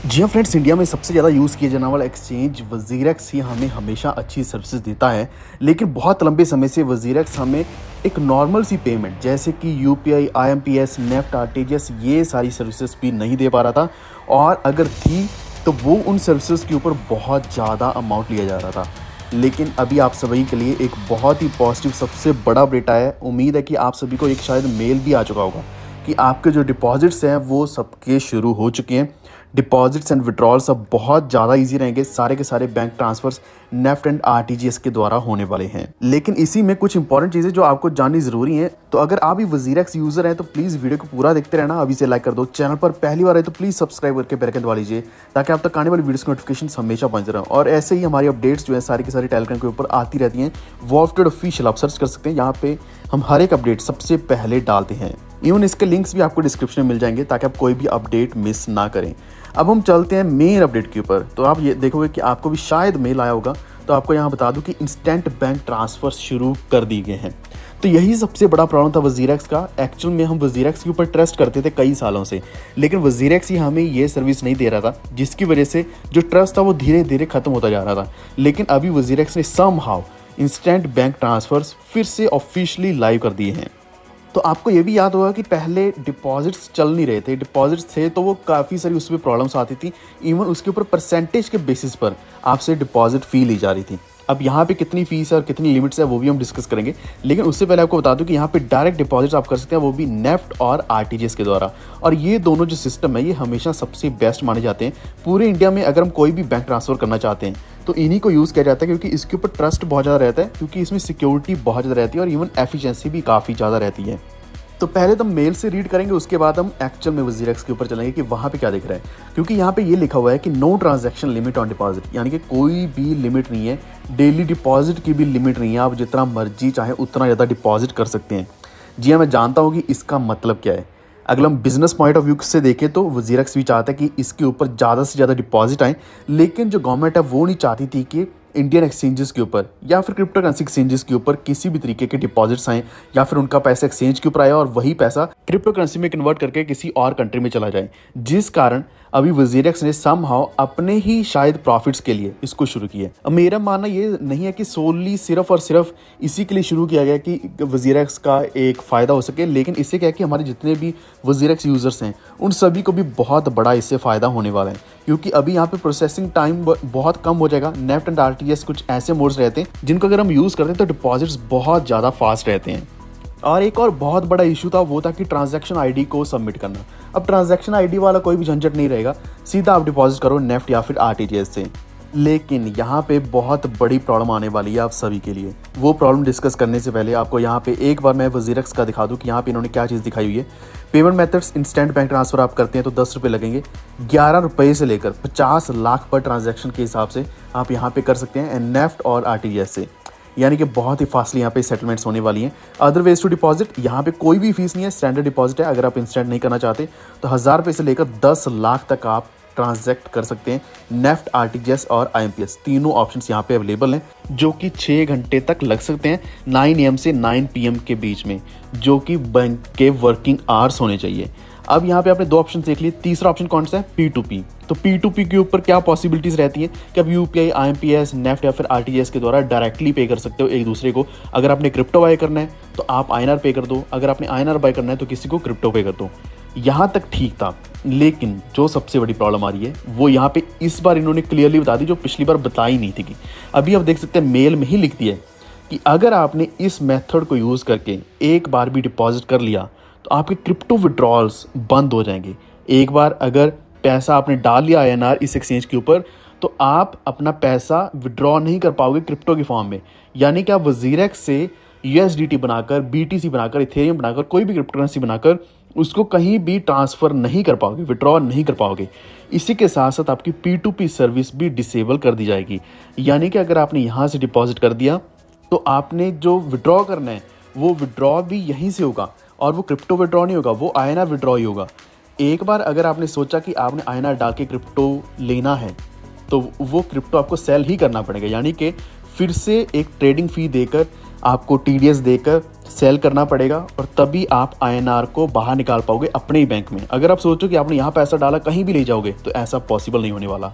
जी हाँ friends, India में सबसे ज़्यादा यूज़ किया जाने वाला एक्सचेंज वज़ीरेक्स ही हमें हमेशा अच्छी सर्विसेज देता है। लेकिन बहुत लंबे समय से वज़ीरेक्स हमें एक नॉर्मल सी पेमेंट जैसे कि यूपीआई, आईएमपीएस, नेफ्ट, आरटीजीएस ये सारी सर्विसेज भी नहीं दे पा रहा था। और अगर थी तो वो उन सर्विसेज के ऊपर बहुत ज़्यादा अमाउंट लिया जा रहा था। लेकिन अभी आप सभी के लिए एक बहुत ही पॉजिटिव सबसे बड़ा अपडेट आया है। उम्मीद है कि आप सभी को एक शायद मेल भी आ चुका होगा कि आपके जो डिपॉजिट्स हैं वो सबके शुरू हो चुके हैं। डिपॉजिट्स एंड विड्रॉल्स अब बहुत ज़्यादा इजी रहेंगे। सारे के सारे bank transfers NEFT and RTGS के द्वारा होने वाले हैं। लेकिन इसी में कुछ इंपॉर्टेंट चीज़ें जो आपको जाननी ज़रूरी हैं। तो अगर आप भी वज़ीरेक्स यूज़र हैं तो प्लीज़ वीडियो को पूरा देखते रहना। अभी से लाइक कर दो। चैनल पर पहली बार है तो प्लीज़ सब्सक्राइब करके बेल आइकन दबा लीजिए ताकि आप तक आने वाली वीडियोस की नोटिफिकेशन हमेशा पहुंच रहे और ऐसे ही हमारी अपडेट्स जो है सारी की सारी टेलीग्राम के ऊपर आती रहती हैं। वॉल्फ्टेड ऑफिशियल आप सर्च कर सकते हैं। यहाँ पे हम हर एक अपडेट सबसे पहले डालते हैं। इवन इसके लिंक्स भी आपको डिस्क्रिप्शन में मिल जाएंगे ताकि आप कोई भी अपडेट मिस ना करें। अब हम चलते हैं मेन अपडेट के ऊपर। तो आप ये देखोगे कि आपको भी शायद मेल आया होगा। तो आपको यहाँ बता दूं कि इंस्टेंट बैंक ट्रांसफर शुरू कर दिए गए हैं। तो यही सबसे बड़ा प्रॉब्लम था वज़ीरेक्स का। एक्चुअल में हम वज़ीरेक्स के ऊपर ट्रस्ट करते थे कई सालों से, लेकिन वज़ीरेक्स ही हमें ये सर्विस नहीं दे रहा था, जिसकी वजह से जो ट्रस्ट था वो धीरे धीरे खत्म होता जा रहा था। लेकिन अभी वज़ीरेक्स ने समहाउ इंस्टेंट बैंक ट्रांसफर्स फिर से ऑफिशियली लाइव कर दिए हैं। तो आपको ये भी याद होगा कि पहले डिपॉजिट्स चल नहीं रहे थे। डिपॉजिट्स थे तो वो काफ़ी सारी उसमें प्रॉब्लम्स आती थी। इवन उसके ऊपर परसेंटेज के बेसिस पर आपसे डिपॉजिट फ़ी ली जा रही थी। अब यहाँ पे कितनी फीस है और कितनी लिमिट्स है वो भी हम डिस्कस करेंगे। लेकिन उससे पहले आपको बता दूं कि यहाँ पे डायरेक्ट डिपॉजिट आप कर सकते हैं, वो भी नेफ्ट और आरटीजीएस के द्वारा। और ये दोनों जो सिस्टम है ये हमेशा सबसे बेस्ट माने जाते हैं पूरे इंडिया में। अगर हम कोई भी बैंक ट्रांसफ़र करना चाहते हैं तो इन्हीं को यूज़ किया जाता है, क्योंकि इसके ऊपर ट्रस्ट बहुत ज़्यादा रहता है, क्योंकि इसमें सिक्योरिटी बहुत ज़्यादा रहती है और इवन एफिशिएंसी भी काफ़ी ज़्यादा रहती है। तो पहले तो हम मेल से रीड करेंगे, उसके बाद हम एक्चुअल में वज़ीरेक्स के ऊपर चलेंगे कि वहाँ पे क्या दिख रहा है। क्योंकि यहाँ पे ये लिखा हुआ है कि no transaction limit on deposit, यानी कि कोई भी लिमिट नहीं है। डेली डिपॉजिट की भी लिमिट नहीं है। आप जितना मर्जी चाहे उतना ज़्यादा डिपॉजिट कर सकते हैं। जी हाँ, मैं जानता हूँ कि इसका मतलब क्या है। अगर हम बिजनेस पॉइंट ऑफ व्यू से देखें तो वज़ीरेक्स भी चाहता है कि इसके ऊपर ज़्यादा से ज़्यादा डिपॉजिट आए। लेकिन जो गवर्नमेंट है वो नहीं चाहती थी कि इंडियन एक्सचेंजेस के ऊपर या फिर क्रिप्टो करेंसी एक्सचेंजेस के ऊपर किसी भी तरीके के डिपॉजिट्स आए या फिर उनका पैसा एक्सचेंज के ऊपर आया और वही पैसा क्रिप्टो करेंसी में कन्वर्ट करके किसी और कंट्री में चला जाए। जिस कारण अभी वज़ीरेक्स ने समहाउ अपने ही शायद प्रॉफिट्स के लिए इसको शुरू किया। अब मेरा मानना ये नहीं है कि सोली सिर्फ और सिर्फ इसी के लिए शुरू किया गया कि वज़ीरेक्स का एक फ़ायदा हो सके, लेकिन इससे क्या है कि हमारे जितने भी वज़ीरेक्स यूज़र्स हैं उन सभी को भी बहुत बड़ा इससे फ़ायदा होने वाला है। क्योंकि अभी यहाँ पे प्रोसेसिंग टाइम बहुत कम हो जाएगा। नेफ्ट एंड आरटीजीएस कुछ ऐसे मोड्स रहते हैं जिनको अगर हम यूज़ करते हैं तो डिपॉजिट्स बहुत ज़्यादा फास्ट रहते हैं। और एक और बहुत बड़ा इशू था वो था कि ट्रांजैक्शन आईडी को सबमिट करना। अब ट्रांजैक्शन आईडी वाला कोई भी झंझट नहीं रहेगा, सीधा आप डिपॉजिट करो नेफ्ट या फिर आरटीजीएस से। लेकिन यहाँ पे बहुत बड़ी प्रॉब्लम आने वाली है आप सभी के लिए। वो प्रॉब्लम डिस्कस करने से पहले आपको यहाँ पे एक बार मैं वज़ीरेक्स का दिखा दूँ कि यहाँ पे इन्होंने क्या चीज़ दिखाई हुई है। Payment methods, instant bank transfer आप करते हैं तो 10 रुपये लगेंगे। 11 रुपये से लेकर 50 लाख पर ट्रांजैक्शन के हिसाब से आप यहाँ पे कर सकते हैं नेफ्ट और आरटीजीएस से, यानी कि बहुत ही फास्टली यहाँ पे सेटलमेंट्स होने वाली हैं। अदर वेज टू डिपॉजिट, यहाँ पे कोई भी फीस नहीं है, स्टैंडर्ड डिपॉजिट है। अगर आप इंस्टेंट नहीं करना चाहते तो 1000 रुपये से लेकर 10 लाख तक आप ट्रांजैक्ट कर सकते हैं। नेफ्ट, आरटीजीएस और आईएमपीएस तीनों ऑप्शंस यहाँ पे अवेलेबल हैं, जो कि 6 घंटे तक लग सकते हैं 9 AM से 9 PM के बीच में, जो कि बैंक के वर्किंग आवर्स होने चाहिए। अब यहाँ पे आपने 2 ऑप्शन देख लिए। तीसरा ऑप्शन कौन सा है? P2P। तो P2P के ऊपर क्या पॉसिबिलिटीज़ रहती हैं कि आप यूपीआई, आईएमपीएस, नेफ्ट या फिर आरटीजीएस के द्वारा डायरेक्टली पे कर सकते हो एक दूसरे को। अगर आपने क्रिप्टो बाय करना है तो आप आईएनआर पे कर दो, अगर आपने आईएनआर बाय करना है तो किसी को क्रिप्टो पे कर दो। यहाँ तक ठीक था, लेकिन जो सबसे बड़ी प्रॉब्लम आ रही है वो यहाँ पे इस बार इन्होंने क्लियरली बता दी, जो पिछली बार बताई नहीं थी। कि अभी आप देख सकते हैं मेल में ही लिख दिया है कि अगर आपने इस मेथड को यूज़ करके एक बार भी डिपॉजिट कर लिया तो आपके क्रिप्टो विड्रॉल्स बंद हो जाएंगे। एक बार अगर पैसा आपने डाल लिया आईएनआर इस एक्सचेंज के ऊपर तो आप अपना पैसा विड्रॉ नहीं कर पाओगे क्रिप्टो के फॉर्म में। यानी कि आप वज़ीरेक्स से यूएसडीटी बनाकर, बीटीसी बनाकर, इथेरियम बनाकर, कोई भी क्रिप्टो करेंसी बनाकर उसको कहीं भी ट्रांसफ़र नहीं कर पाओगे, विड्रॉ नहीं कर पाओगे। इसी के साथ साथ आपकी P2P सर्विस भी डिसेबल कर दी जाएगी। यानी कि अगर आपने यहाँ से डिपॉजिट कर दिया तो आपने जो विड्रॉ करना है वो विड्रॉ भी यहीं से होगा, और वो क्रिप्टो विड्रॉ नहीं होगा, वो आईएनआर विड्रॉ ही होगा। एक बार अगर आपने सोचा कि आपने आईएनआर डाल के क्रिप्टो लेना है तो वो क्रिप्टो आपको सेल ही करना पड़ेगा, यानी कि फिर से एक ट्रेडिंग फ़ी देकर आपको टीडीएस देकर सेल करना पड़ेगा और तभी आप आईएनआर को बाहर निकाल पाओगे अपने ही बैंक में। अगर आप सोचो कि आपने यहाँ पैसा डाला कहीं भी ले जाओगे तो ऐसा पॉसिबल नहीं होने वाला।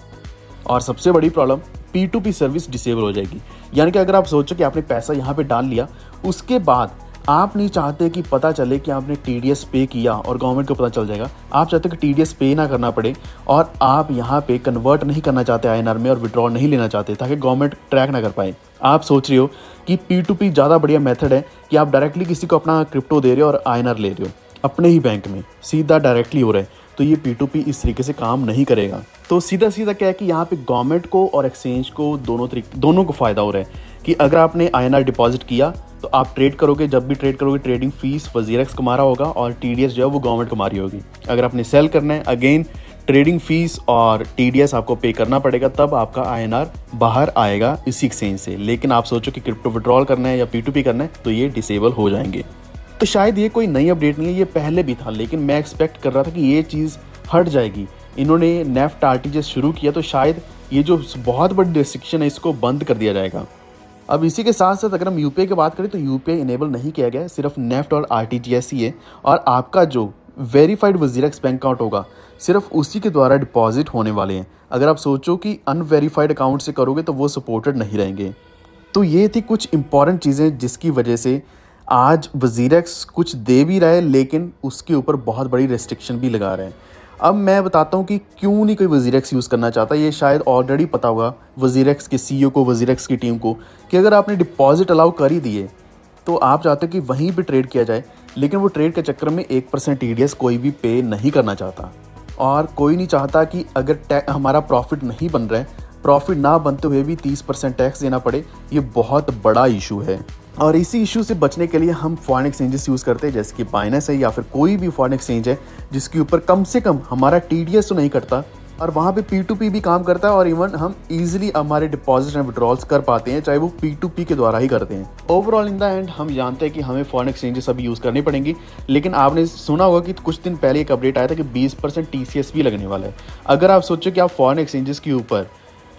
और सबसे बड़ी प्रॉब्लम P2P सर्विस डिसेबल हो जाएगी। यानी कि अगर आप सोचो कि आपने पैसा यहाँ पे डाल लिया, उसके बाद आप नहीं चाहते कि पता चले कि आपने टीडीएस पे किया और गवर्नमेंट को पता चल जाएगा। आप चाहते हो कि टीडीएस पे ना करना पड़े और आप यहाँ पे कन्वर्ट नहीं करना चाहते आईएनआर में और विड्रॉल नहीं लेना चाहते ताकि गवर्नमेंट ट्रैक ना कर पाए। आप सोच रहे हो कि P2P ज़्यादा बढ़िया मेथड है कि आप डायरेक्टली किसी को अपना क्रिप्टो दे रहे हो और आईएनआर ले रहे हो अपने ही बैंक में, सीधा डायरेक्टली हो रहा है। तो ये P2P इस तरीके से काम नहीं करेगा। तो सीधा सीधा क्या है कि यहाँ पे गवर्नमेंट को और एक्सचेंज को दोनों को फ़ायदा हो रहा है कि अगर आपने आईएनआर डिपॉजिट किया तो आप ट्रेड करोगे, जब भी ट्रेड करोगे ट्रेडिंग फीस वजीरेक्स कमा रहा होगा और टीडीएस जो है वो गवर्नमेंट कमा रही होगी। अगर आपने सेल करना है अगेन ट्रेडिंग फीस और टीडीएस आपको पे करना पड़ेगा, तब आपका आईएनआर बाहर आएगा इसी एक्सचेंज से। लेकिन आप सोचो कि क्रिप्टो विड्रॉल करना है या P2P करना है तो ये डिसेबल हो जाएंगे। तो शायद ये कोई नई अपडेट नहीं है, ये पहले भी था, लेकिन मैं एक्सपेक्ट कर रहा था कि ये चीज़ हट जाएगी। इन्होंने नेफ्ट आरटीजीएस शुरू किया तो शायद ये जो बहुत बड़ी रिस्ट्रिक्शन है इसको बंद कर दिया जाएगा। अब इसी के साथ साथ अगर हम यूपीआई की बात करें तो यूपीआई इनेबल नहीं किया गया है, सिर्फ नेफ्ट और आरटीजीएस ही है। और आपका जो वेरीफाइड वजीरेक्स बैंक अकाउंट होगा सिर्फ उसी के द्वारा डिपॉजिट होने वाले हैं। अगर आप सोचो कि अनवेरीफाइड अकाउंट से करोगे तो वो सपोर्टेड नहीं रहेंगे। तो ये थी कुछ इंपॉर्टेंट चीज़ें जिसकी वजह से आज वजीरेक्स कुछ दे भी रहा है लेकिन उसके ऊपर बहुत बड़ी रेस्ट्रिक्शन भी लगा रहा है। अब मैं बताता हूँ कि क्यों नहीं कोई वजीरेक्स यूज़ करना चाहता। ये शायद ऑलरेडी पता होगा वजीरेक्स के सीईओ को, वजीरेक्स की टीम को, कि अगर आपने डिपॉजिट अलाउ कर ही दिए तो आप चाहते हो कि वहीं पे ट्रेड किया जाए, लेकिन वो ट्रेड के चक्कर में 1% टीडीएस कोई भी पे नहीं करना चाहता। और कोई नहीं चाहता कि अगर हमारा प्रॉफिट नहीं बन रहा है, प्रॉफिट ना बनते हुए भी 30% टैक्स देना पड़े। ये बहुत बड़ा इशू है और इसी इशू से बचने के लिए हम फॉरेन एक्सचेंजेस यूज़ करते हैं जैसे कि बाइनेंस है या फिर कोई भी फॉरेन एक्सचेंज है जिसके ऊपर कम से कम हमारा टीडीएस तो नहीं करता और वहाँ पे P2P भी काम करता है और इवन हम इजीली हमारे डिपॉजिट एंड विड्रॉल्स कर पाते हैं, चाहे वो P2P के द्वारा ही करते हैं। ओवरऑल इन द एंड हम जानते हैं कि हमें फॉरेन एक्सचेंजेस अभी यूज़ करनी पड़ेंगी, लेकिन आपने सुना होगा कि कुछ दिन पहले एक अपडेट आया था कि 20% TCS भी लगने वाला है। अगर आप सोचो कि आप फॉरेन एक्सचेंजेस के ऊपर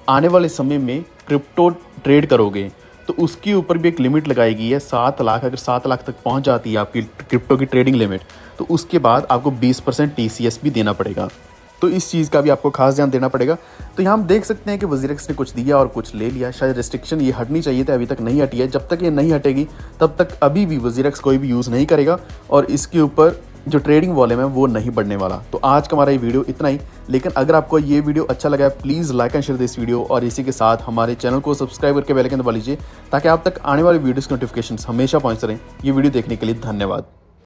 आने वाले समय में क्रिप्टो ट्रेड करोगे तो उसके ऊपर भी एक लिमिट लगाई गई है 7 लाख। अगर 7 लाख तक पहुंच जाती है आपकी क्रिप्टो की ट्रेडिंग लिमिट तो उसके बाद आपको 20% TCS भी देना पड़ेगा। तो इस चीज़ का भी आपको खास ध्यान देना पड़ेगा। तो यहाँ हम देख सकते हैं कि वजीरेक्स ने कुछ दिया और कुछ ले लिया। शायद रिस्ट्रिक्शन ये हटनी चाहिए थी, अभी तक नहीं हटी है। जब तक ये नहीं हटेगी तब तक अभी भी वजीरेक्स कोई भी यूज़ नहीं करेगा और इसके ऊपर जो ट्रेडिंग वॉल्यूम है वो नहीं बढ़ने वाला। तो आज का हमारा ये वीडियो इतना ही, लेकिन अगर आपको ये वीडियो अच्छा लगा है please like and share this video और इसी के साथ हमारे चैनल को सब्सक्राइब करके बेल आइकन दबा लीजिए ताकि आप तक आने वाली वीडियोस के नोटिफिकेशंस हमेशा पहुंचते रहें। ये वीडियो देखने के लिए धन्यवाद।